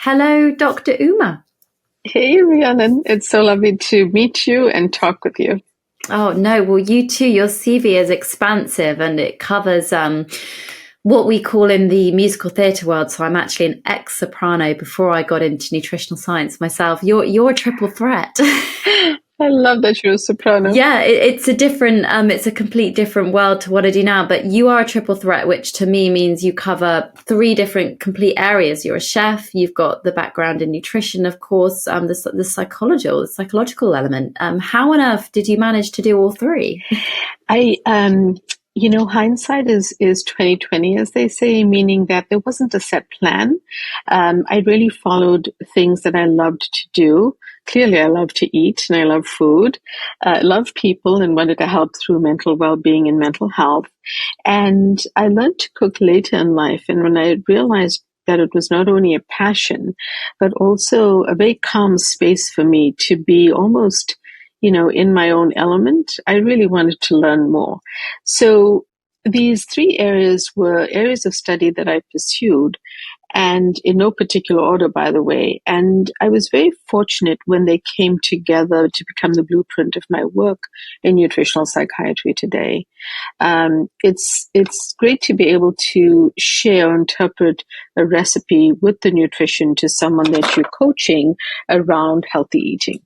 Hello, Dr. Uma. Hey, Rhiannon. It's so lovely to meet you and talk with you. Oh, no. Well, you too. Your CV is expansive and it covers what we call in the musical theatre world. So I'm actually an ex-soprano before I got into nutritional science myself. You're a triple threat. I love that you're a soprano. Yeah, it's a complete different world to what I do now. But you are a triple threat, which to me means you cover three different complete areas. You're a chef. You've got the background in nutrition, of course. The psychological element. How on earth did you manage to do all three? Hindsight is 2020, as they say, meaning that there wasn't a set plan. I really followed things that I loved to do. Clearly, I love to eat and I love food. I love people and wanted to help through mental well-being and mental health. And I learned to cook later in life. And when I realized that it was not only a passion, but also a very calm space for me to be almost in my own element, I really wanted to learn more. So these three areas were areas of study that I pursued, and in no particular order, by the way. And I was very fortunate when they came together to become the blueprint of my work in nutritional psychiatry today. It's great to be able to share or interpret a recipe with the nutrition to someone that you're coaching around healthy eating.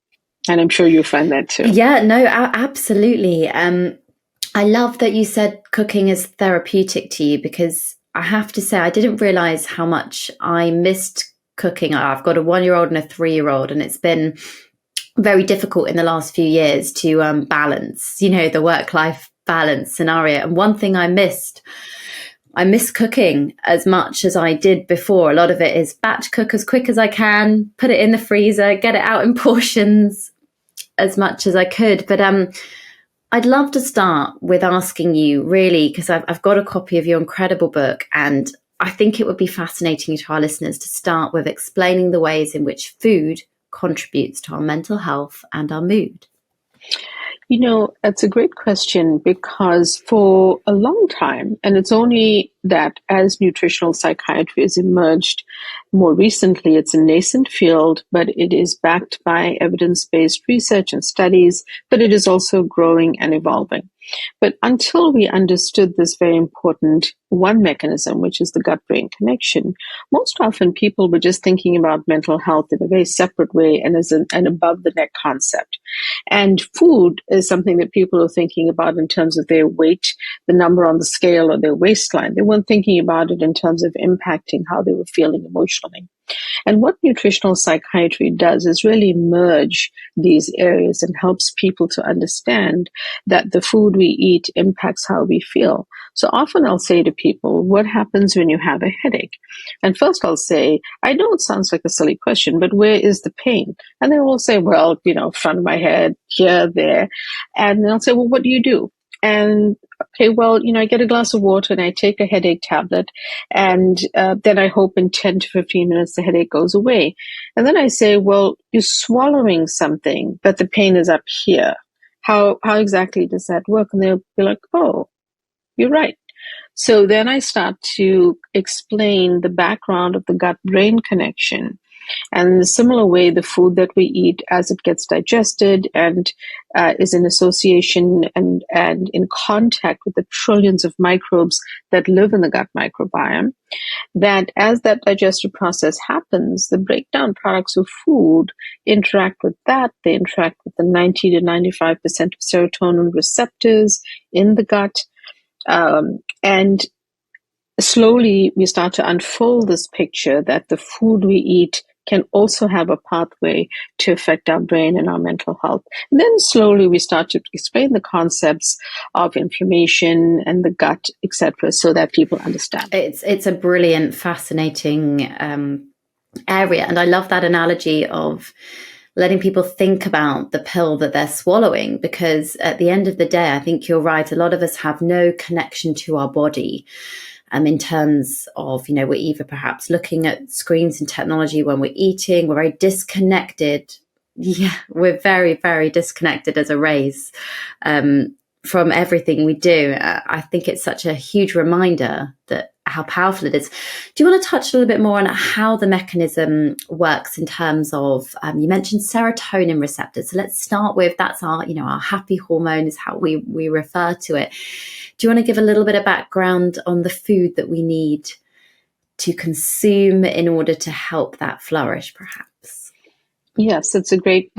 And I'm sure you find that too. Yeah, no, absolutely. I love that you said cooking is therapeutic to you, because I have to say, I didn't realize how much I missed cooking. I've got a 1-year-old and a 3-year-old, and it's been very difficult in the last few years to balance, the work-life balance scenario. And one thing I miss cooking as much as I did before. A lot of it is batch cook as quick as I can, put it in the freezer, get it out in portions as much as I could. But I'd love to start with asking you, really, because I've got a copy of your incredible book, and I think it would be fascinating to our listeners to start with explaining the ways in which food contributes to our mental health and our mood. That's a great question, because for a long time, and it's only that as nutritional psychiatry has emerged more recently, it's a nascent field, but it is backed by evidence-based research and studies, but it is also growing and evolving. But until we understood this very important one mechanism, which is the gut-brain connection, most often people were just thinking about mental health in a very separate way and as an above-the-neck concept. And food is something that people are thinking about in terms of their weight, the number on the scale, or their waistline. They weren't thinking about it in terms of impacting how they were feeling emotionally. And what nutritional psychiatry does is really merge these areas and helps people to understand that the food we eat impacts how we feel. So often I'll say to people, what happens when you have a headache? And first I'll say, I know it sounds like a silly question, but where is the pain? And they will say, well, front of my head, here, there. And then I'll say, well, what do you do? And okay, well, I get a glass of water and I take a headache tablet, and then I hope in 10 to 15 minutes the headache goes away. And then I say, well, you're swallowing something, but the pain is up here. How exactly does that work? And they'll be like, oh, you're right. So then I start to explain the background of the gut-brain connection. And in a similar way, the food that we eat, as it gets digested and is in association and in contact with the trillions of microbes that live in the gut microbiome, that as that digestive process happens, the breakdown products of food interact with that. They interact with the 90 to 95% of serotonin receptors in the gut. And slowly we start to unfold this picture that the food we eat can also have a pathway to affect our brain and our mental health. And then slowly we start to explain the concepts of inflammation and the gut, etc., so that people understand. It's a brilliant, fascinating area. And I love that analogy of letting people think about the pill that they're swallowing, because at the end of the day, I think you're right. A lot of us have no connection to our body. In terms of, we're either perhaps looking at screens and technology when we're eating, we're very disconnected. Yeah, we're very, very disconnected as a race from everything we do. I think it's such a huge reminder that how powerful it is. Do you want to touch a little bit more on how the mechanism works in terms of, you mentioned serotonin receptors. So let's start with, that's our, our happy hormone is how we refer to it. Do you want to give a little bit of background on the food that we need to consume in order to help that flourish, perhaps? Yes, that's a great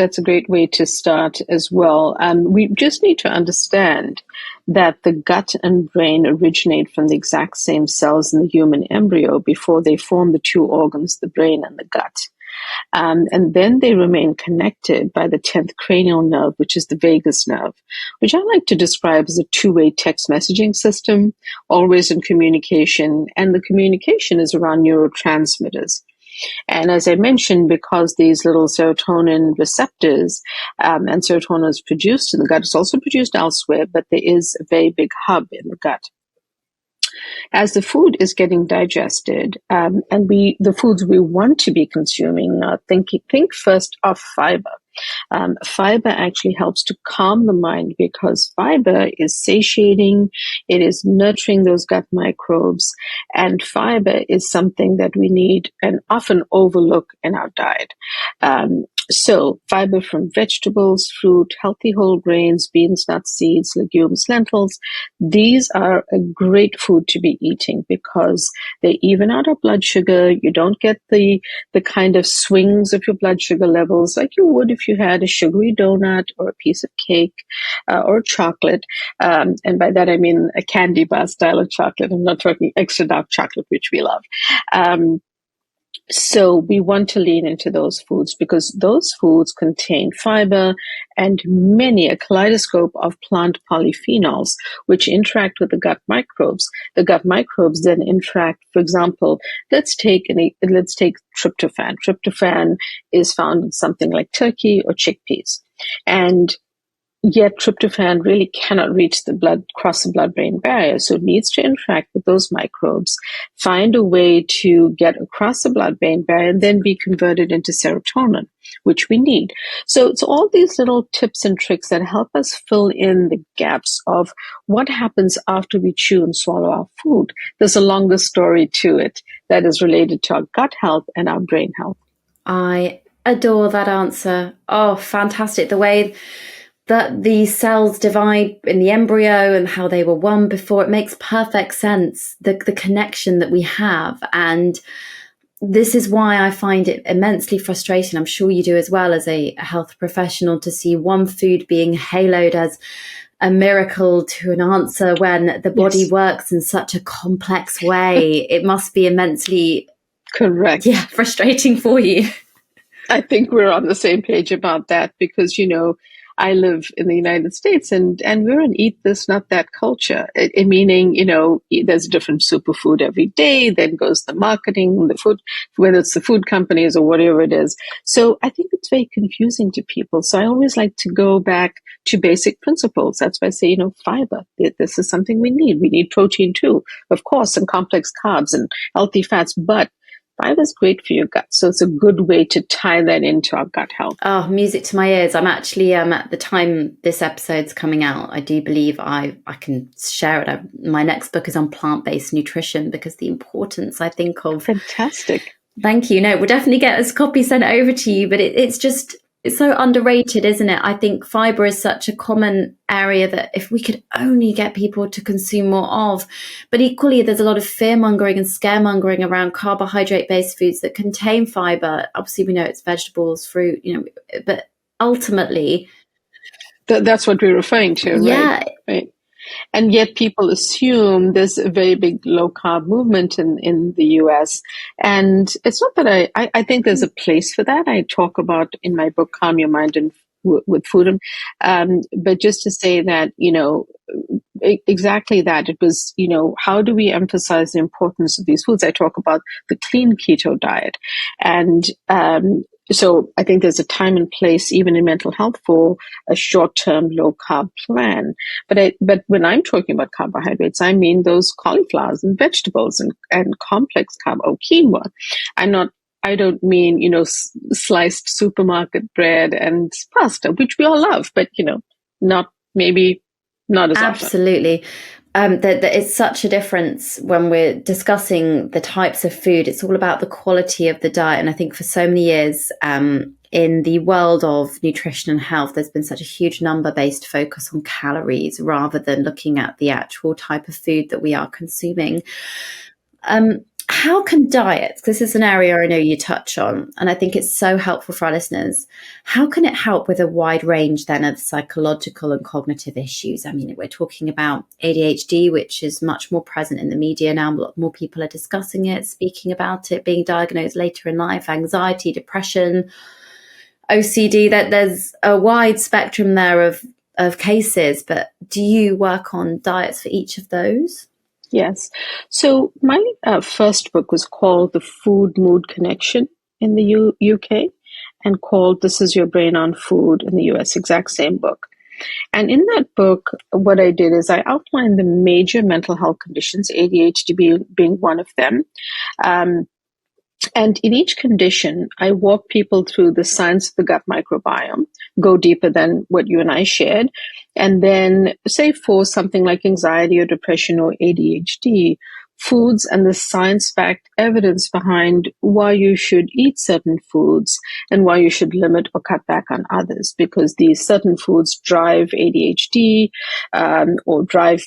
way to start as well. We just need to understand that the gut and brain originate from the exact same cells in the human embryo before they form the two organs, the brain and the gut. And then they remain connected by the 10th cranial nerve, which is the vagus nerve, which I like to describe as a two-way text messaging system, always in communication. And the communication is around neurotransmitters. And as I mentioned, because these little serotonin receptors and serotonin is produced in the gut, it's also produced elsewhere, but there is a very big hub in the gut. As the food is getting digested, and the foods we want to be consuming, think first of fiber. Fiber actually helps to calm the mind because fiber is satiating, it is nurturing those gut microbes, and fiber is something that we need and often overlook in our diet. So fiber from vegetables, fruit, healthy whole grains, beans, nuts, seeds, legumes, lentils, these are a great food to be eating because they even out our blood sugar. You don't get the kind of swings of your blood sugar levels like you would if you had a sugary donut or a piece of cake or chocolate. And by that I mean a candy bar style of chocolate. I'm not talking extra dark chocolate, which we love. So we want to lean into those foods because those foods contain fiber and a kaleidoscope of plant polyphenols, which interact with the gut microbes. The gut microbes then interact, for example, let's take tryptophan. Tryptophan is found in something like turkey or chickpeas. And yet tryptophan really cannot cross the blood-brain barrier. So it needs to interact with those microbes, find a way to get across the blood-brain barrier, and then be converted into serotonin, which we need. So it's all these little tips and tricks that help us fill in the gaps of what happens after we chew and swallow our food. There's a longer story to it that is related to our gut health and our brain health. I adore that answer. Oh, fantastic. The way that the cells divide in the embryo and how they were one before, it makes perfect sense, the connection that we have. And this is why I find it immensely frustrating, I'm sure you do as well as a health professional, to see one food being haloed as a miracle to an answer when the body works in such a complex way. It must be immensely correct. Yeah, frustrating for you. I think we're on the same page about that because, I live in the United States and we're an eat this, not that culture. Meaning, there's a different superfood every day, then goes the marketing, the food, whether it's the food companies or whatever it is. So I think it's very confusing to people. So I always like to go back to basic principles. That's why I say, fiber. This is something we need. We need protein too, of course, and complex carbs and healthy fats, but fiber is great for your gut. So it's a good way to tie that into our gut health. Oh, music to my ears. I'm actually, at the time this episode's coming out, I do believe I can share it. My next book is on plant-based nutrition because the importance, I think, of... Fantastic. Thank you. No, we'll definitely get this copy sent over to you, but it's so underrated, isn't it? I think fiber is such a common area that if we could only get people to consume more of, but equally there's a lot of fear mongering and scaremongering around carbohydrate based foods that contain fiber. Obviously we know it's vegetables, fruit, but ultimately. That's what we're referring to, yeah. Right. And yet people assume there's a very big low carb movement in the US. And it's not that I think there's a place for that. I talk about in my book, Calm Your Mind and with Food. But just to say that, exactly that. It was, how do we emphasize the importance of these foods? I talk about the clean keto diet. And so I think there's a time and place, even in mental health, for a short-term low-carb plan. But when I'm talking about carbohydrates, I mean those cauliflowers and vegetables and complex carb or quinoa. I don't mean, sliced supermarket bread and pasta, which we all love, but, not as often. Absolutely. that it's such a difference when we're discussing the types of food. It's all about the quality of the diet. And I think for so many years, in the world of nutrition and health, there's been such a huge number-based focus on calories rather than looking at the actual type of food that we are consuming. How can diets, this is an area I know you touch on, and I think it's so helpful for our listeners, how can it help with a wide range then of psychological and cognitive issues? I mean, we're talking about ADHD, which is much more present in the media now. A lot more people are discussing it, speaking about it, being diagnosed later in life, anxiety, depression, OCD, that there's a wide spectrum there of cases. But do you work on diets for each of those? Yes. So my first book was called The Food-Mood Connection in the UK and called This Is Your Brain on Food in the US, exact same book. And in that book, what I did is I outlined the major mental health conditions, ADHD being one of them. And in each condition, I walk people through the science of the gut microbiome, go deeper than what you and I shared. And then, say, for something like anxiety or depression or ADHD, foods and the science-backed evidence behind why you should eat certain foods and why you should limit or cut back on others, because these certain foods drive ADHD or drive,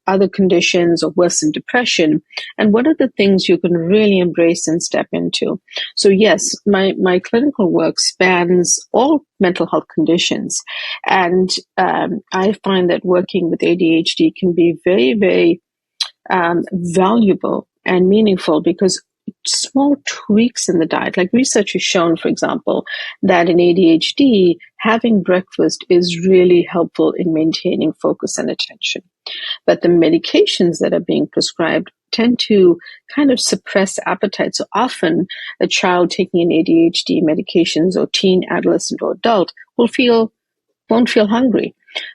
other conditions or worsen depression. And what are the things you can really embrace and step into? So yes, my clinical work spans all mental health conditions. And I find that working with ADHD can be very, very valuable and meaningful, because small tweaks in the diet, like research has shown, for example, that in ADHD, having breakfast is really helpful in maintaining focus and attention. But the medications that are being prescribed tend to kind of suppress appetite. So often a child taking an ADHD medications, or teen, adolescent, or adult, won't feel hungry.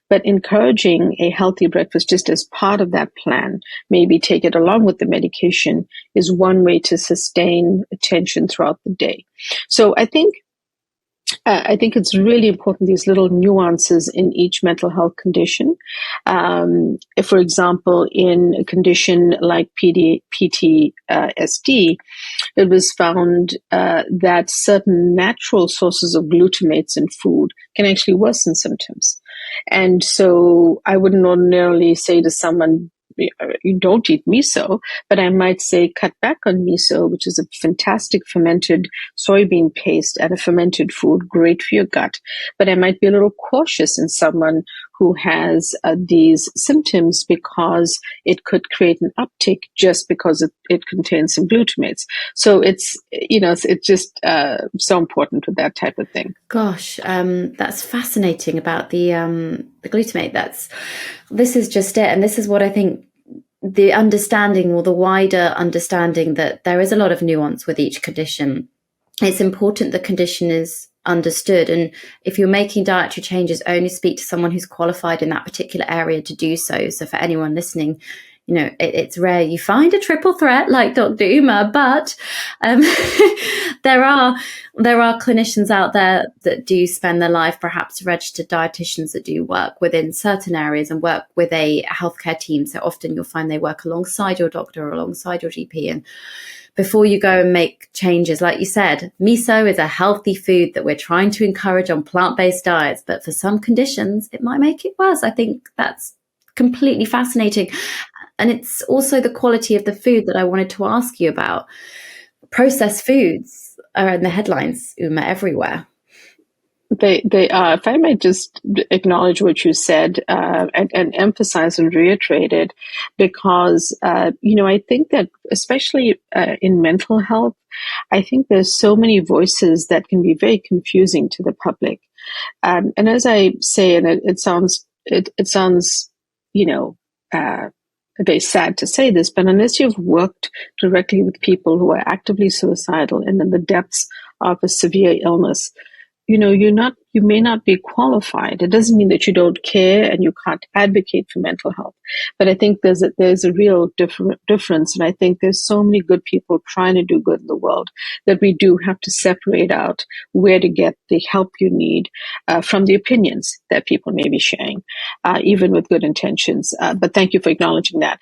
But encouraging a healthy breakfast just as part of that plan, maybe take it along with the medication, is one way to sustain attention throughout the day. So I think it's really important, these little nuances in each mental health condition. If, for example, in a condition like PTSD, it was found that certain natural sources of glutamates in food can actually worsen symptoms. And so I wouldn't ordinarily say to someone, you don't eat miso, but I might say cut back on miso, which is a fantastic fermented soybean paste and a fermented food, great for your gut. But I might be a little cautious in someone who has these symptoms, because it could create an uptick just because it contains some glutamates. So it's just so important with that type of thing. Gosh, that's fascinating about the glutamate. This is just it. And this is what I think, the understanding, or the wider understanding, that there is a lot of nuance with each condition. It's important the condition is understood. And if you're making dietary changes, only speak to someone who's qualified in that particular area to do so. So for anyone listening, it's rare you find a triple threat like Dr. Uma, but there are clinicians out there that do spend their life, perhaps registered dietitians that do work within certain areas and work with a healthcare team. So often you'll find they work alongside your doctor or alongside your GP. And before you go and make changes, like you said, miso is a healthy food that we're trying to encourage on plant-based diets, but for some conditions, it might make it worse. I think that's completely fascinating. And it's also the quality of the food that I wanted to ask you about. Processed foods are in the headlines, Uma, everywhere. They are. If I might just acknowledge what you said and emphasize and reiterate it, because, I think that especially in mental health, I think there's so many voices that can be very confusing to the public. And as I say, and it sounds, very sad to say this, but unless you've worked directly with people who are actively suicidal and in the depths of a severe illness, you're not you may not be qualified. It doesn't mean that you don't care and you can't advocate for mental health. But I think there's a real difference. And I think there's so many good people trying to do good in the world that we do have to separate out where to get the help you need from the opinions that people may be sharing, even with good intentions. But thank you for acknowledging that.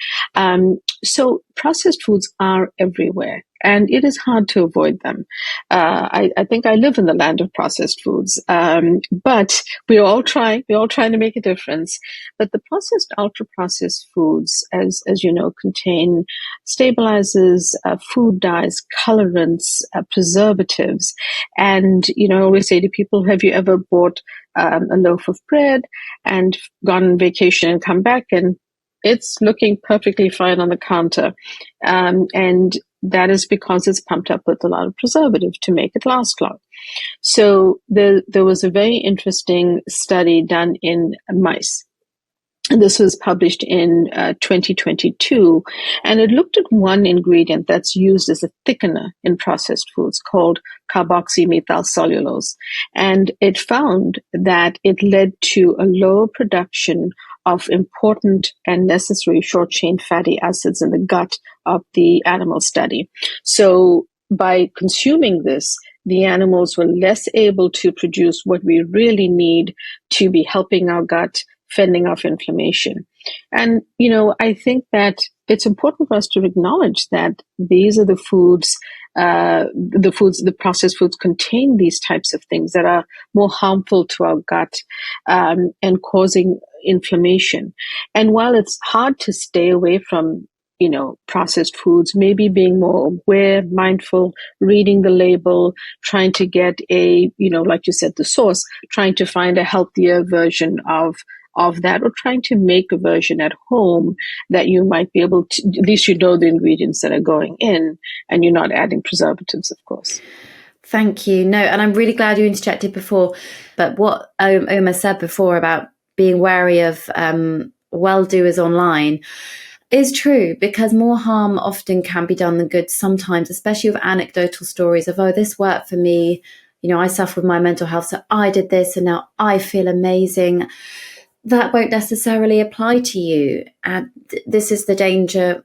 So processed foods are everywhere, and it is hard to avoid them. I think I live in the land of processed foods, but we're all trying to make a difference. But the processed, ultra-processed foods, as you know, contain stabilizers, food dyes, colorants, preservatives. And, you know, I always say to people, have you ever bought a loaf of bread and gone on vacation and come back and it's looking perfectly fine on the counter? And that is because it's pumped up with a lot of preservative to make it last long. So there was a very interesting study done in mice. And this was published in 2022, and it looked at one ingredient that's used as a thickener in processed foods called carboxymethylcellulose. And it found that it led to a lower production of important and necessary short-chain fatty acids in the gut of the animal study. So by consuming this, the animals were less able to produce what we really need to be helping our gut, fending off inflammation. And, you know, I think that it's important for us to acknowledge that these are the foods, the processed foods contain these types of things that are more harmful to our gut, and causing inflammation. And while it's hard to stay away from, you know, processed foods, maybe being more aware, mindful, reading the label, trying to get a, you know, like you said, the source, trying to find a healthier version of that, or trying to make a version at home that you might be able to, at least you know the ingredients that are going in and you're not adding preservatives, of course. Thank you. No, and I'm really glad you interjected before. But what Omar said before about being wary of well-doers online is true, because more harm often can be done than good sometimes, especially with anecdotal stories of, oh, this worked for me. You know, I suffer with my mental health, so I did this and now I feel amazing. That won't necessarily apply to you. And this is the danger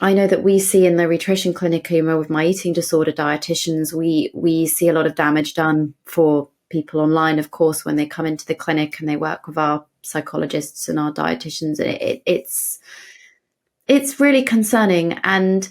I know that we see in the Rhitrition clinic, with my eating disorder dietitians. We see a lot of damage done for people online, of course, when they come into the clinic and they work with our psychologists and our dietitians. And it's really concerning. And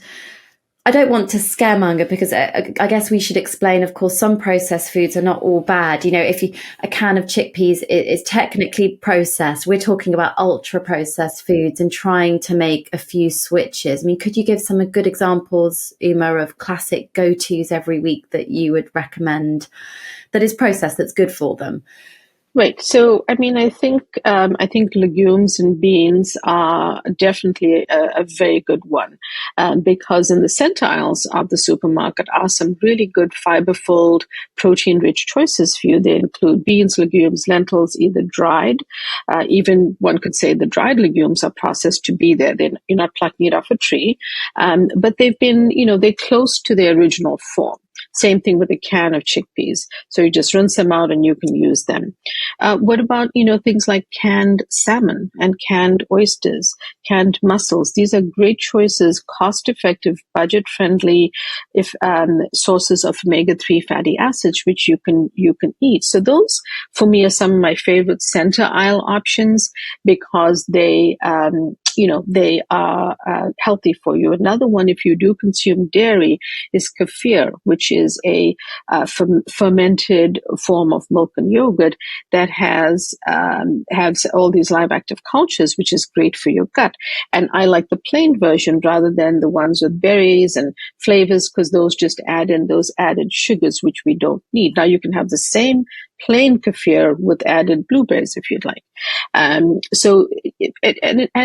I don't want to scaremonger, because I guess we should explain, of course, some processed foods are not all bad. You know, a can of chickpeas is technically processed. We're talking about ultra processed foods and trying to make a few switches. I mean, could you give some good examples, Uma, of classic go-tos every week that you would recommend that is processed, that's good for them? Right. So, I mean, I think legumes and beans are definitely a very good one, because in the center aisles of the supermarket are some really good fiber-filled, protein-rich choices for you. They include beans, legumes, lentils, either dried. Even one could say the dried legumes are processed to be there. You're not plucking it off a tree, but they've been, you know, they're close to their original form. Same thing with a can of chickpeas. So you just rinse them out and you can use them. What about, you know, things like canned salmon and canned oysters, canned mussels? These are great choices, cost-effective, budget-friendly, sources of omega-3 fatty acids, which you can eat. So those, for me, are some of my favorite center aisle options, because they they are healthy for you. Another one, if you do consume dairy, is kefir, which is a fermented form of milk and yogurt that has all these live active cultures, which is great for your gut. And I like the plain version rather than the ones with berries and flavors, because those just add in those added sugars, which we don't need. Now you can have the same plain kefir with added blueberries if you'd like. And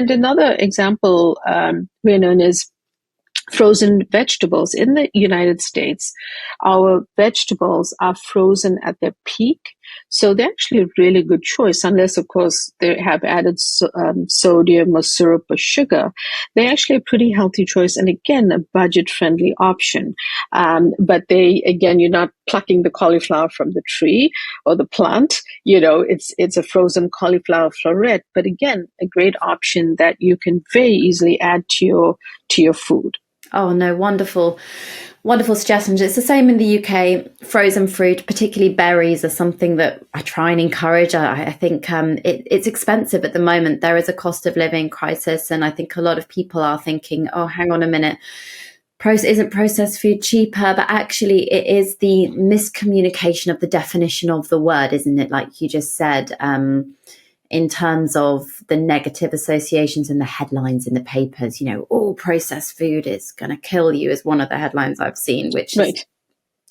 another example, Rhiannon, is frozen vegetables. In the United States, our vegetables are frozen at their peak So they're actually a really good choice, unless, of course, they have added sodium or syrup or sugar. They're actually a pretty healthy choice, and again, a budget-friendly option. But again, you're not plucking the cauliflower from the tree or the plant. It's a frozen cauliflower floret. But again, a great option that you can very easily add to your food. Oh no, wonderful. Wonderful suggestions. It's the same in the UK. Frozen fruit, particularly berries, are something that I try and encourage. I think it's expensive at the moment. There is a cost of living crisis, and I think a lot of people are thinking, oh, hang on a minute, isn't processed food cheaper? But actually it is the miscommunication of the definition of the word, isn't it? Like you just said, in terms of the negative associations in the headlines in the papers, all processed food is going to kill you is one of the headlines I've seen, which is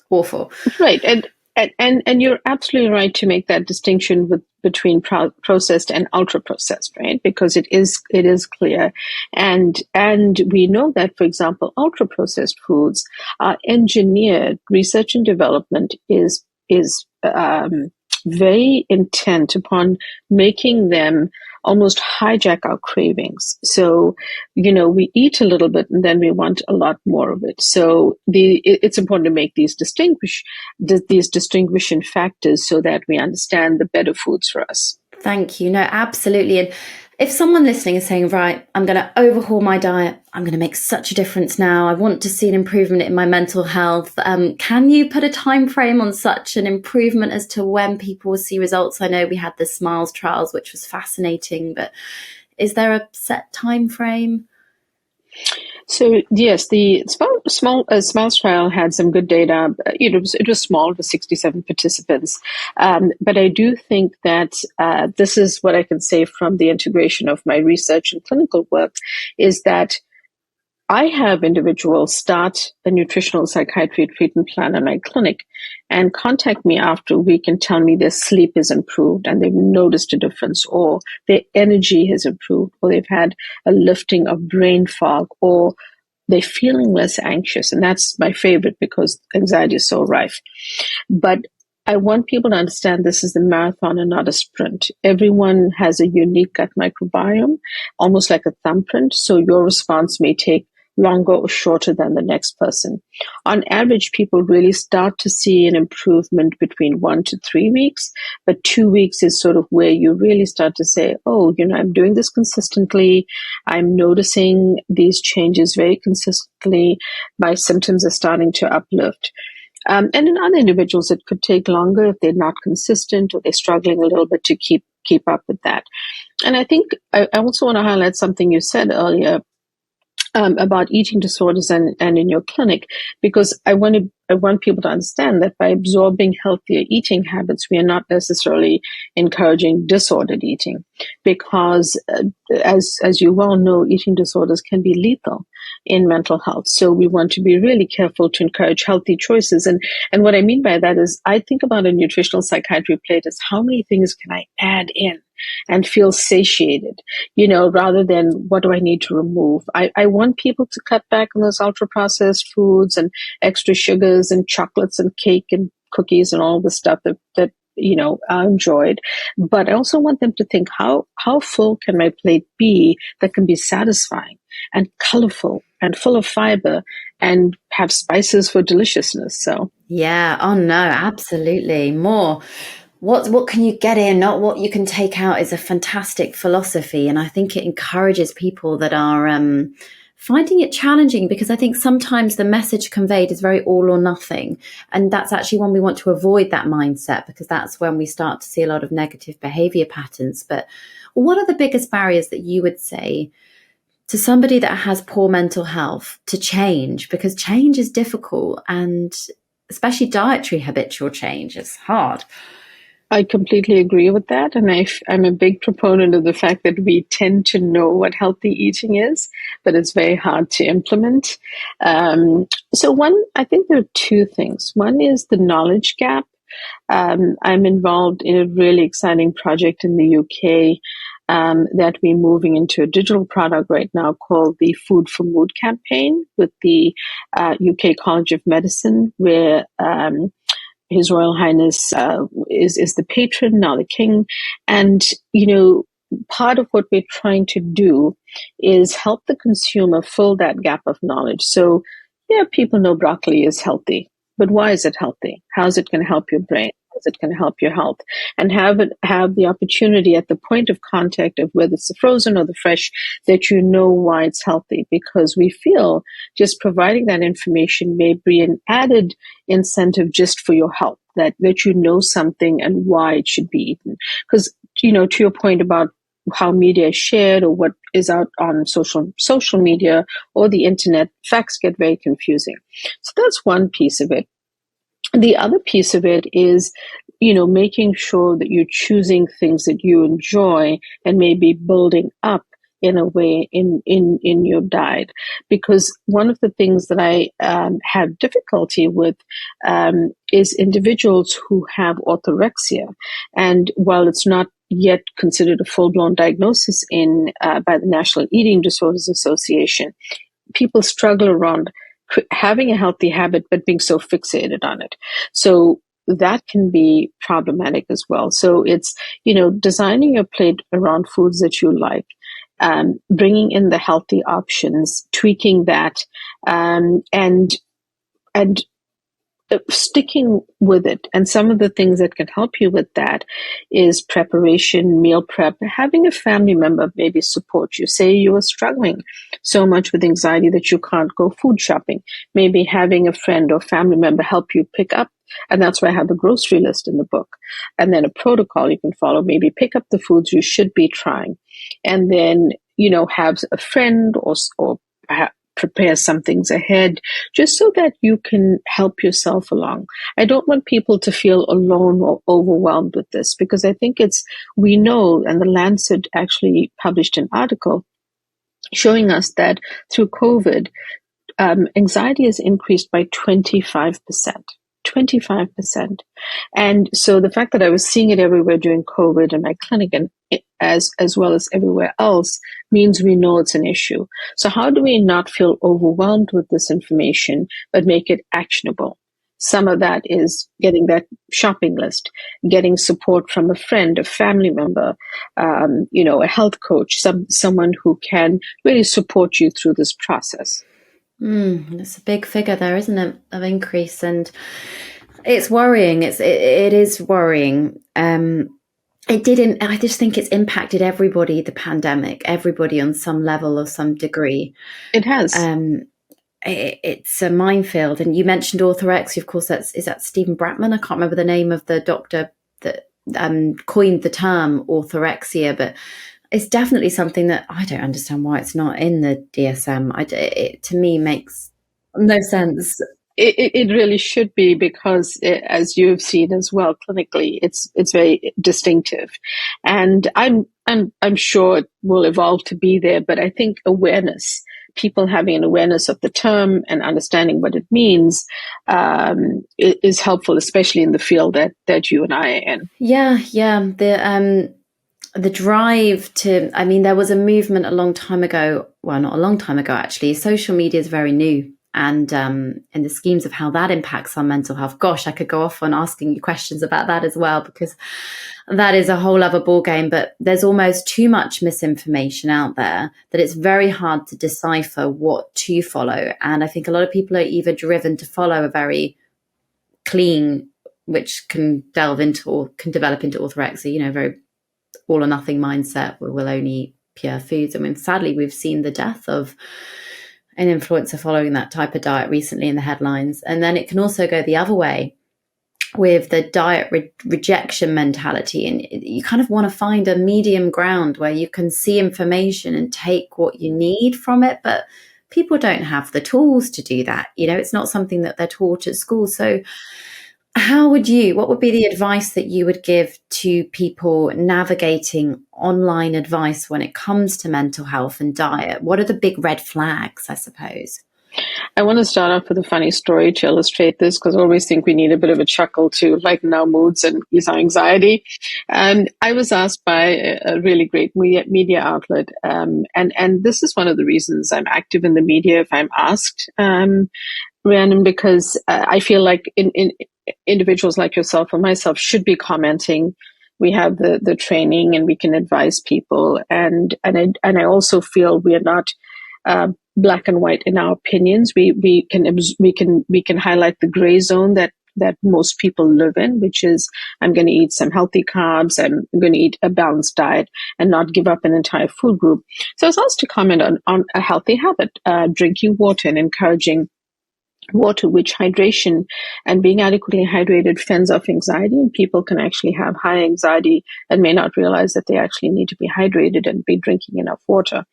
awful. Right. And you're absolutely right to make that distinction between processed and ultra processed, right? Because it is clear. And we know that, for example, ultra processed foods are engineered. Research and development is very intent upon making them almost hijack our cravings. So, we eat a little bit and then we want a lot more of it. So it's important to make these distinguishing factors so that we understand the better foods for us. Thank you. No, absolutely. And if someone listening is saying, right, I'm going to overhaul my diet, I'm going to make such a difference now, I want to see an improvement in my mental health, can you put a time frame on such an improvement as to when people will see results? I know we had the SMILES trials, which was fascinating, but is there a set time frame? So yes, the SMILES trial had some good data. It was small, it was 67 participants. But I do think that this is what I can say from the integration of my research and clinical work, is that I have individuals start a nutritional psychiatry treatment plan in my clinic and contact me after a week and tell me their sleep is improved and they've noticed a difference, or their energy has improved, or they've had a lifting of brain fog, or they're feeling less anxious. And that's my favorite because anxiety is so rife. But I want people to understand this is a marathon and not a sprint. Everyone has a unique gut microbiome, almost like a thumbprint. So your response may take longer or shorter than the next person. On average, people really start to see an improvement between 1 to 3 weeks, but 2 weeks is sort of where you really start to say, oh, I'm doing this consistently. I'm noticing these changes very consistently. My symptoms are starting to uplift. And in other individuals, it could take longer if they're not consistent or they're struggling a little bit to keep up with that. And I think I also want to highlight something you said earlier about eating disorders and in your clinic, because I want people to understand that by absorbing healthier eating habits, we are not necessarily encouraging disordered eating, because as you well know, eating disorders can be lethal in mental health. So we want to be really careful to encourage healthy choices. And what I mean by that is, I think about a nutritional psychiatry plate as how many things can I add in and feel satiated, rather than what do I need to remove. I want people to cut back on those ultra processed foods and extra sugars and chocolates and cake and cookies and all the stuff that are enjoyed. But I also want them to think, how full can my plate be that can be satisfying and colorful and full of fiber and have spices for deliciousness. So yeah, oh no, absolutely. More. What can you get in, not what you can take out, is a fantastic philosophy. And I think it encourages people that are finding it challenging, because I think sometimes the message conveyed is very all or nothing. And that's actually when we want to avoid that mindset, because that's when we start to see a lot of negative behavior patterns. But what are the biggest barriers that you would say to somebody that has poor mental health to change? Because change is difficult, and especially dietary habitual change is hard. I completely agree with that. And I'm a big proponent of the fact that we tend to know what healthy eating is, but it's very hard to implement. So I think there are two things. One is the knowledge gap. I'm involved in a really exciting project in the UK that we're moving into a digital product right now called the Food for Mood campaign with the UK College of Medicine, where His Royal Highness is the patron, now the king. And, part of what we're trying to do is help the consumer fill that gap of knowledge. So, yeah, people know broccoli is healthy, but why is it healthy? How is it going to help your brain? How is it going to help your health? And have the opportunity at the point of contact of whether it's the frozen or the fresh, that you know why it's healthy. Because we feel just providing that information may be an added incentive just for your health, that you know something and why it should be eaten. Because, to your point about how media is shared or what is out on social media or the internet, facts get very confusing. So that's one piece of it. The other piece of it is, making sure that you're choosing things that you enjoy and maybe building up in a way in your diet. Because one of the things that I have difficulty with is individuals who have orthorexia. And while it's not yet considered a full-blown diagnosis by the National Eating Disorders Association, people struggle around having a healthy habit but being so fixated on it. So that can be problematic as well. So it's, designing your plate around foods that you like, bringing in the healthy options, tweaking that, and sticking with it. And some of the things that can help you with that is preparation, meal prep, having a family member maybe support you. Say you are struggling so much with anxiety that you can't go food shopping. Maybe having a friend or family member help you pick up. And that's why I have a grocery list in the book. And then a protocol you can follow. Maybe pick up the foods you should be trying. And then, have a friend or prepare some things ahead, just so that you can help yourself along. I don't want people to feel alone or overwhelmed with this, because I think we know, and the Lancet actually published an article showing us that through COVID, anxiety has increased by 25%. 25%. And so the fact that I was seeing it everywhere during COVID in my clinic and as well as everywhere else means we know it's an issue. So how do we not feel overwhelmed with this information, but make it actionable? Some of that is getting that shopping list, getting support from a friend, a family member, a health coach, someone who can really support you through this process. It's a big figure there, isn't it, of increase, and it's worrying. It is worrying. I just think it's impacted everybody, the pandemic, everybody on some level or some degree. It has. It's a minefield. And you mentioned orthorexia. Of course, is that Stephen Bratman? I can't remember the name of the doctor that coined the term orthorexia, but it's definitely something that I don't understand why it's not in the DSM. It to me makes no sense. It really should be, because as you've seen as well clinically, it's very distinctive, and I'm sure it will evolve to be there. But I think awareness, people having an awareness of the term and understanding what it means, is helpful, especially in the field that you and I are in. Yeah. The drive to, there was a movement a long time ago. Well, not a long time ago, actually. Social media is very new. And in the schemes of how that impacts our mental health, gosh, I could go off on asking you questions about that as well, because that is a whole other ballgame. But there's almost too much misinformation out there that it's very hard to decipher what to follow. And I think a lot of people are either driven to follow a very clean, which can delve into or can develop into orthorexia, very all or nothing mindset, where we'll only eat pure foods. Sadly, we've seen the death of an influencer following that type of diet recently in the headlines. And then it can also go the other way with the diet rejection mentality. And you kind of want to find a medium ground where you can see information and take what you need from it. But people don't have the tools to do that. It's not something that they're taught at school. So what would be the advice that you would give to people navigating online advice when it comes to mental health and diet? What are the big red flags, I suppose? I want to start off with a funny story to illustrate this, because I always think we need a bit of a chuckle to lighten our moods and ease our anxiety. And I was asked by a really great media outlet, and this is one of the reasons I'm active in the media if I'm asked, Rhiannon, because I feel like individuals like yourself or myself should be commenting. We have the training, and we can advise people. And I also feel we are not black and white in our opinions. We can highlight the gray zone that most people live in, which is, I'm going to eat some healthy carbs, I'm going to eat a balanced diet, and not give up an entire food group. So I was asked to comment on a healthy habit, drinking water and encouraging water, which hydration and being adequately hydrated fends off anxiety, and people can actually have high anxiety and may not realize that they actually need to be hydrated and be drinking enough water.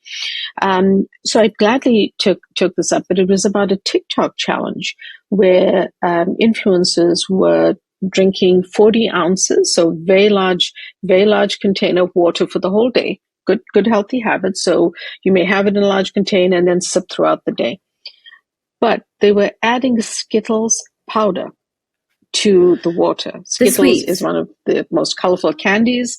So I gladly took this up, but it was about a TikTok challenge where influencers were drinking 40 ounces, so very large container of water for the whole day. Good healthy habit. So you may have it in a large container and then sip throughout the day. But they were adding Skittles powder to the water. Skittles is one of the most colorful candies.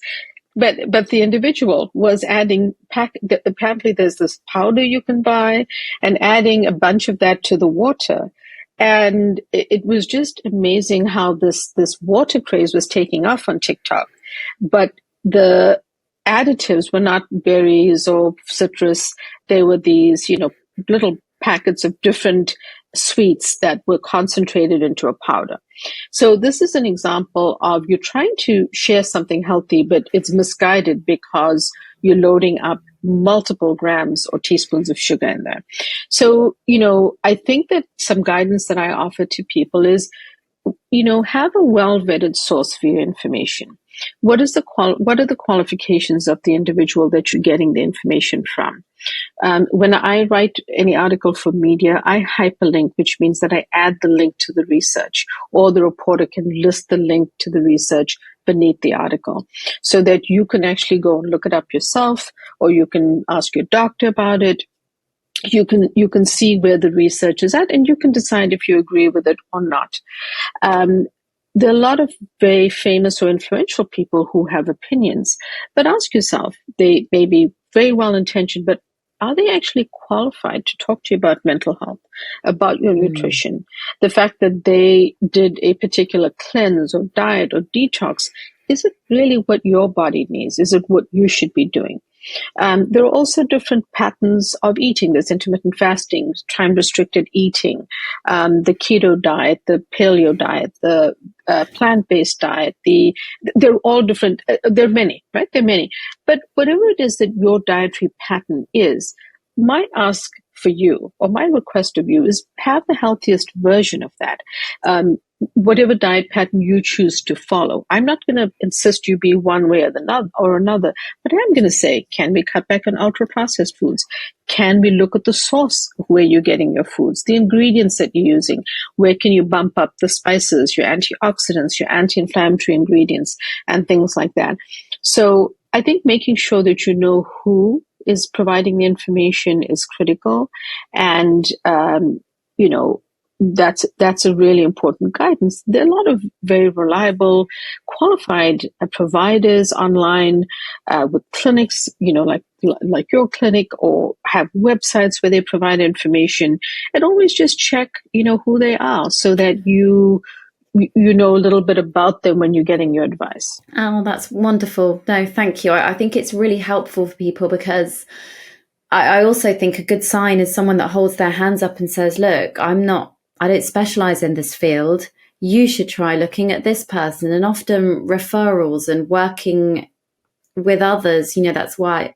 But the individual was adding apparently there's this powder you can buy, and adding a bunch of that to the water. And it was just amazing how this water craze was taking off on TikTok. But the additives were not berries or citrus. They were these, little packets of different sweets that were concentrated into a powder. So this is an example of you're trying to share something healthy, but it's misguided because you're loading up multiple grams or teaspoons of sugar in there. So, I think that some guidance that I offer to people is, have a well-vetted source for your information. What are the qualifications of the individual that you're getting the information from? When I write any article for media, I hyperlink, which means that I add the link to the research, or the reporter can list the link to the research beneath the article, so that you can actually go and look it up yourself, or you can ask your doctor about it. You can see where the research is at, and you can decide if you agree with it or not. There are a lot of very famous or influential people who have opinions, but ask yourself, they may be very well intentioned, but are they actually qualified to talk to you about mental health, about your nutrition? The fact that they did a particular cleanse or diet or detox, is it really what your body needs? Is it what you should be doing? There are also different patterns of eating. There's intermittent fasting, time-restricted eating, the keto diet, the paleo diet, the plant-based diet. They're all different. There are many, right? There are many. But whatever it is that your dietary pattern is, my ask for you, or my request of you, is have the healthiest version of that. Whatever diet pattern you choose to follow. I'm not going to insist you be one way or another, but I'm going to say, can we cut back on ultra-processed foods? Can we look at the source of where you're getting your foods, the ingredients that you're using? Where can you bump up the spices, your antioxidants, your anti-inflammatory ingredients, and things like that? So I think making sure that you know who is providing the information is critical. And, that's a really important guidance. There are a lot of very reliable, qualified providers online with clinics, like your clinic, or have websites where they provide information. And always just check, who they are, so that you know a little bit about them when you're getting your advice. Oh, that's wonderful. No, thank you. I think it's really helpful for people, because I also think a good sign is someone that holds their hands up and says, look, I don't specialize in this field. You should try looking at this person. And often referrals and working with others, that's why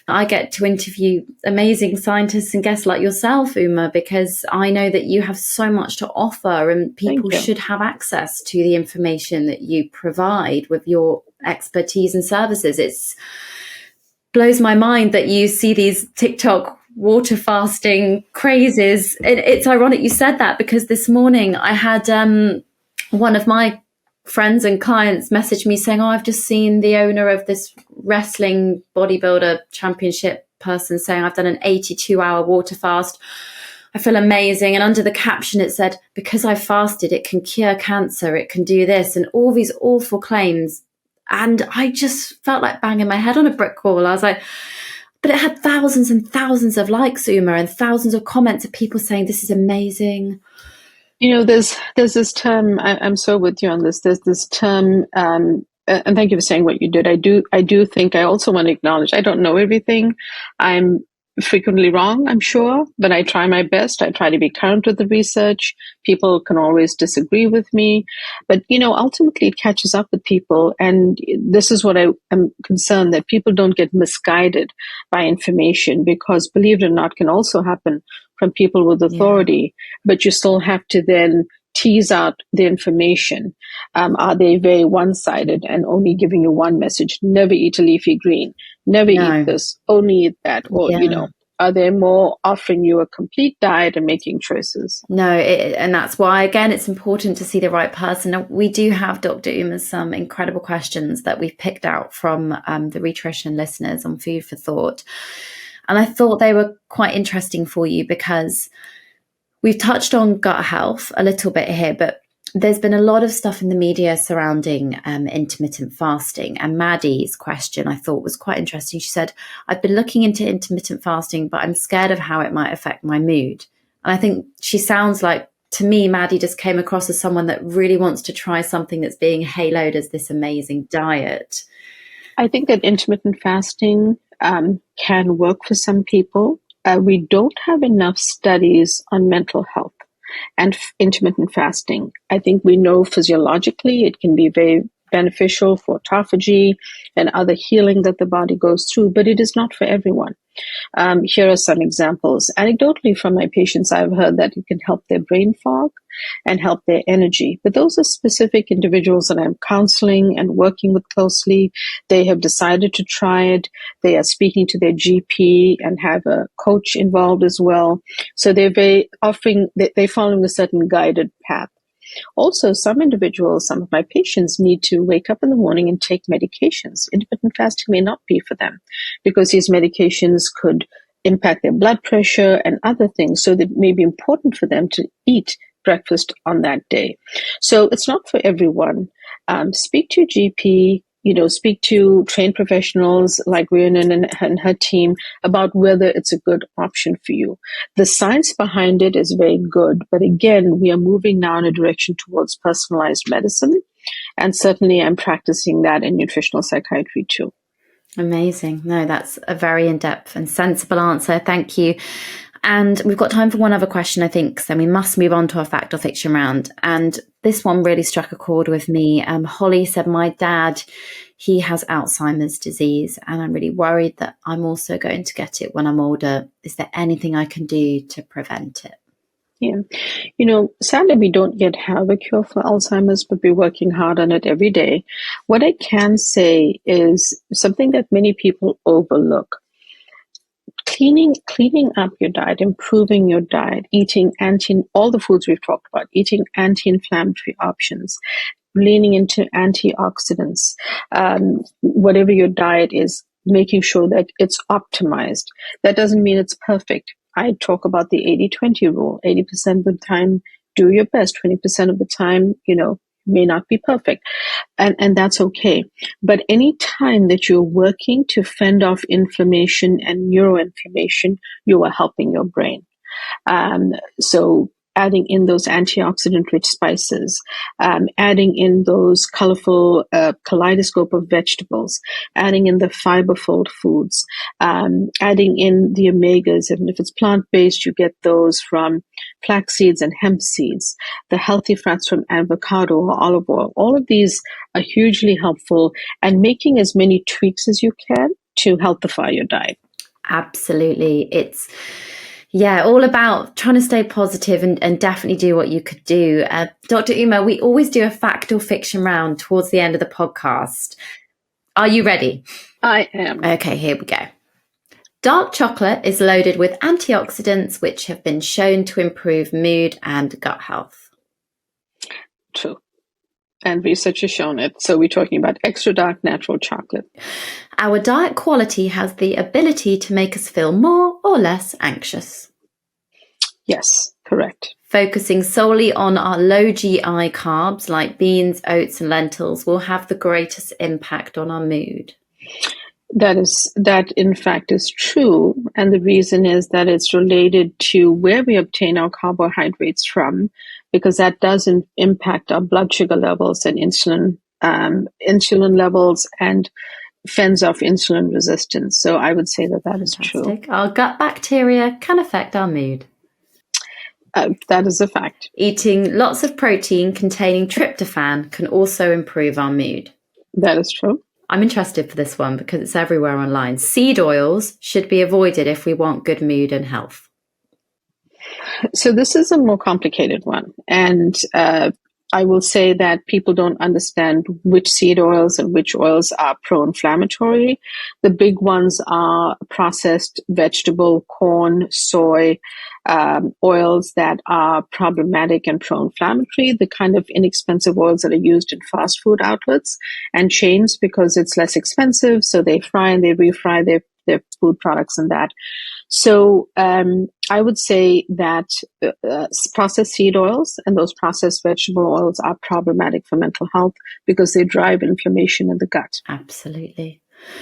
I get to interview amazing scientists and guests like yourself, Uma, because I know that you have so much to offer, and people should have access to the information that you provide with your expertise and services. It blows my mind that you see these TikTok water fasting crazes. It's ironic you said that, because this morning I had one of my friends and clients message me saying, I've just seen the owner of this wrestling bodybuilder championship person saying, I've done an 82-hour water fast. I feel amazing. And under the caption, it said, because I fasted, it can cure cancer. It can do this, and all these awful claims. And I just felt like banging my head on a brick wall. I was like, but it had thousands and thousands of likes, Uma, and thousands of comments of people saying, this is amazing. There's this term. I'm so with you on this. There's this term, and thank you for saying what you did. I do think I also want to acknowledge I don't know everything. I'm frequently wrong, I'm sure, but I try my best. I try to be current with the research. People can always disagree with me, but ultimately it catches up with people, and this is what I am concerned, that people don't get misguided by information, because believe it or not, can also happen from people with authority, but you still have to then tease out the information. Are they very one-sided and only giving you one message? Never eat a leafy green. Never eat this. Only eat that. Or, are they more offering you a complete diet and making choices? No, and that's why, again, it's important to see the right person. Now, we do have, Dr. Uma's, some incredible questions that we've picked out from the Rhitrition listeners on Food for Thought. And I thought they were quite interesting for you, because we've touched on gut health a little bit here, but there's been a lot of stuff in the media surrounding intermittent fasting. And Maddie's question I thought was quite interesting. She said, I've been looking into intermittent fasting, but I'm scared of how it might affect my mood. And I think she sounds like, to me, Maddie just came across as someone that really wants to try something that's being haloed as this amazing diet. I think that intermittent fasting can work for some people. We don't have enough studies on mental health and intermittent fasting. I think we know physiologically it can be very beneficial for autophagy and other healing that the body goes through, but it is not for everyone. Here are some examples. Anecdotally from my patients, I've heard that it can help their brain fog and help their energy. But those are specific individuals that I'm counseling and working with closely. They have decided to try it. They are speaking to their GP and have a coach involved as well. So they're following a certain guided path. Also, some individuals, some of my patients, need to wake up in the morning and take medications. Intermittent fasting may not be for them, because these medications could impact their blood pressure and other things. So it may be important for them to eat breakfast on that day. So it's not for everyone. Speak to your GP, speak to trained professionals like Rhiannon and her team about whether it's a good option for you. The science behind it is very good, but again, we are moving now in a direction towards personalized medicine, and certainly I'm practicing that in nutritional psychiatry too. Amazing. No, that's a very in-depth and sensible answer. Thank you. And we've got time for one other question, I think, so we must move on to our fact or fiction round. And this one really struck a chord with me. Holly said, my dad, he has Alzheimer's disease, and I'm really worried that I'm also going to get it when I'm older. Is there anything I can do to prevent it? Yeah. Sadly, we don't yet have a cure for Alzheimer's, but we're working hard on it every day. What I can say is something that many people overlook. Cleaning up your diet, improving your diet, eating all the foods we've talked about, eating anti-inflammatory options, leaning into antioxidants, whatever your diet is, making sure that it's optimized. That doesn't mean it's perfect. I talk about the 80-20 rule. 80% of the time, do your best. 20% of the time, may not be perfect. And that's okay. But any time that you're working to fend off inflammation and neuroinflammation, you are helping your brain. So adding in those antioxidant-rich spices, adding in those colorful kaleidoscope of vegetables, adding in the fiber-filled foods, adding in the omegas. And if it's plant-based, you get those from flax seeds and hemp seeds, the healthy fats from avocado or olive oil. All of these are hugely helpful, and making as many tweaks as you can to healthify your diet. Absolutely. It's all about trying to stay positive and definitely do what you could do. Dr. Uma, we always do a fact or fiction round towards the end of the podcast. Are you ready? I am. Okay, here we go. Dark chocolate is loaded with antioxidants which have been shown to improve mood and gut health. True. And research has shown it. So we're talking about extra dark natural chocolate. Our diet quality has the ability to make us feel more or less anxious. Yes, correct. Focusing solely on our low GI carbs like beans, oats, and lentils will have the greatest impact on our mood. That in fact is true. And the reason is that it's related to where we obtain our carbohydrates from. because that doesn't impact our blood sugar levels and insulin levels, and fends off insulin resistance. So I would say that is true. Our gut bacteria can affect our mood. That is a fact. Eating lots of protein containing tryptophan can also improve our mood. That is true. I'm interested for this one because it's everywhere online. Seed oils should be avoided if we want good mood and health. So this is a more complicated one. And I will say that people don't understand which seed oils and which oils are pro-inflammatory. The big ones are processed vegetable, corn, soy, oils that are problematic and pro-inflammatory, the kind of inexpensive oils that are used in fast food outlets and chains because it's less expensive. So they fry and they refry their food products and that. So I would say that processed seed oils and those processed vegetable oils are problematic for mental health because they drive inflammation in the gut. Absolutely.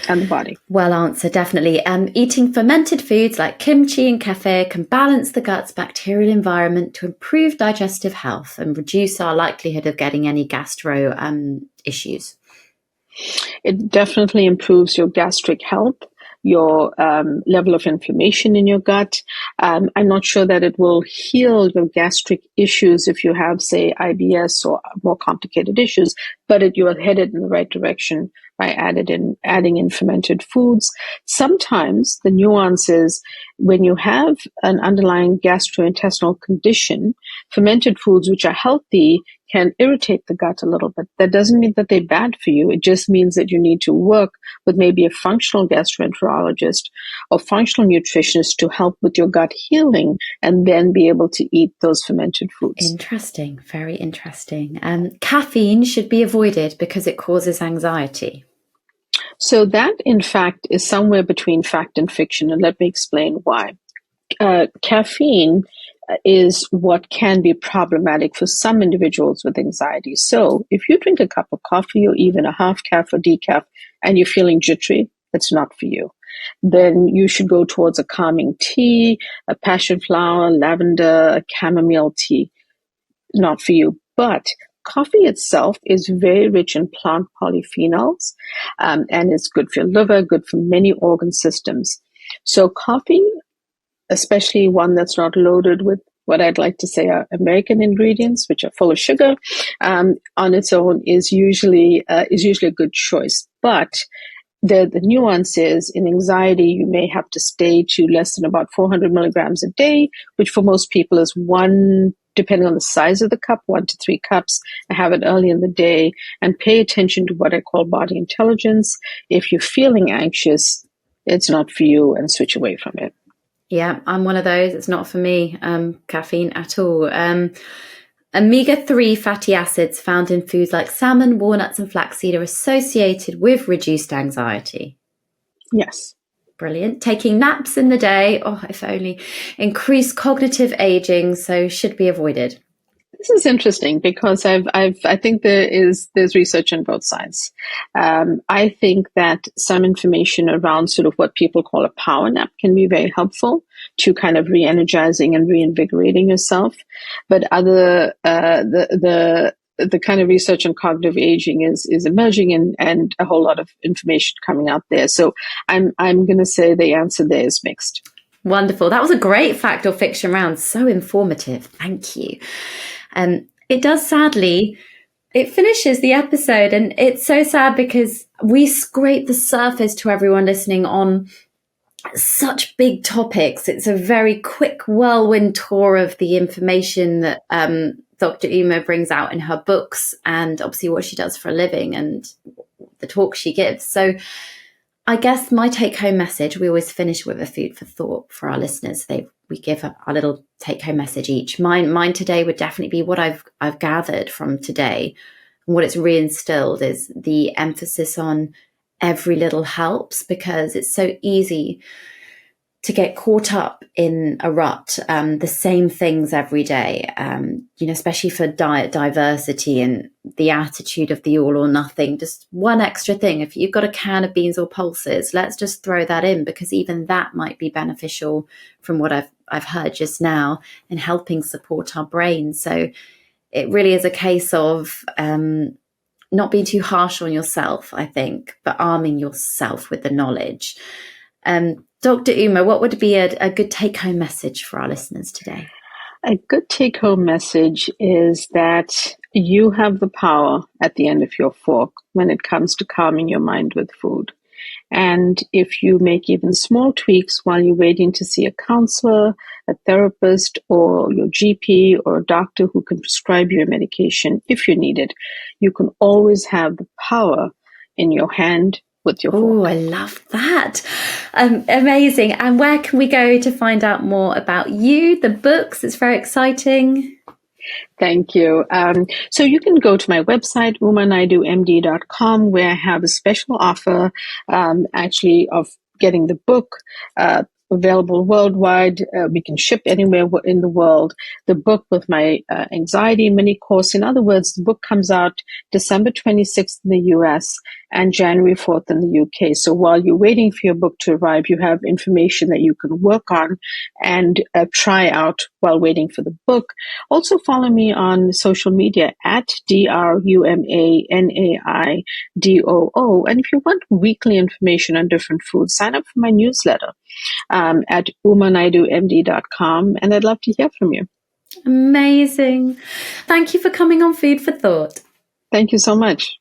And the body. Well answered, definitely. Eating fermented foods like kimchi and kefir can balance the gut's bacterial environment to improve digestive health and reduce our likelihood of getting any gastro issues. It definitely improves your gastric health, your level of inflammation in your gut. I'm not sure that it will heal your gastric issues if you have, say, IBS or more complicated issues, but you are headed in the right direction by adding in fermented foods. Sometimes the nuance is when you have an underlying gastrointestinal condition, fermented foods which are healthy can irritate the gut a little bit. That doesn't mean that they're bad for you. It just means that you need to work with maybe a functional gastroenterologist or functional nutritionist to help with your gut healing and then be able to eat those fermented foods. Interesting. Very interesting. Caffeine should be avoided because it causes anxiety. So that, in fact, is somewhere between fact and fiction, and let me explain why. Caffeine is what can be problematic for some individuals with anxiety. So if you drink a cup of coffee or even a half calf or decaf and you're feeling jittery, it's not for you. Then you should go towards a calming tea, a passion flower, lavender, a chamomile tea. Not for you. But coffee itself is very rich in plant polyphenols, and it's good for your liver, good for many organ systems. So coffee, especially one that's not loaded with what I'd like to say are American ingredients, which are full of sugar, on its own is usually a good choice. But the nuance is in anxiety, you may have to stay to less than about 400 milligrams a day, which for most people is one, depending on the size of the cup, 1 to 3 cups, and have it early in the day, and pay attention to what I call body intelligence. If you're feeling anxious, it's not for you, and switch away from it. Yeah, I'm one of those. It's not for me, caffeine at all. Omega-3 fatty acids found in foods like salmon, walnuts, and flaxseed are associated with reduced anxiety. Yes. Brilliant. Taking naps in the day, if only, increase cognitive aging, so should be avoided. This is interesting because I think there's research on both sides. I think that some information around sort of what people call a power nap can be very helpful to kind of re-energizing and reinvigorating yourself. But the kind of research on cognitive aging is emerging and a whole lot of information coming out there. So I'm going to say the answer there is mixed. Wonderful. That was a great fact or fiction round. So informative. Thank you. It does, sadly, it finishes the episode, and it's so sad because we scrape the surface to everyone listening on such big topics. It's a very quick whirlwind tour of the information that Dr. Uma brings out in her books and obviously what she does for a living and the talk she gives. So I guess my take-home message, we always finish with a food for thought for our listeners. We give our little take-home message each. Mine today would definitely be what I've gathered from today, and what it's reinstilled is the emphasis on every little helps, because it's so easy to get caught up in a rut, the same things every day, especially for diet diversity and the attitude of the all or nothing. Just one extra thing. If you've got a can of beans or pulses, let's just throw that in, because even that might be beneficial from what I've heard just now in helping support our brain. So it really is a case of not being too harsh on yourself, I think, but arming yourself with the knowledge. Dr. Uma, what would be a good take-home message for our listeners today? A good take-home message is that you have the power at the end of your fork when it comes to calming your mind with food. And if you make even small tweaks while you're waiting to see a counselor, a therapist, or your GP or a doctor who can prescribe you a medication if you need it, you can always have the power in your hand with your fork. Oh, I love that. Amazing. And where can we go to find out more about you, the books? It's very exciting. Thank you. So you can go to my website, umanaidumd.com, where I have a special offer actually of getting the book available worldwide. We can ship anywhere in the world. The book with my anxiety mini course. In other words, the book comes out December 26th in the US and January 4th in the UK. So while you're waiting for your book to arrive, you have information that you can work on and try out while waiting for the book. Also follow me on social media at DRUMANAIDOO. And if you want weekly information on different foods, sign up for my newsletter at umanaidumd.com, and I'd love to hear from you. Amazing. Thank you for coming on Food for Thought. Thank you so much.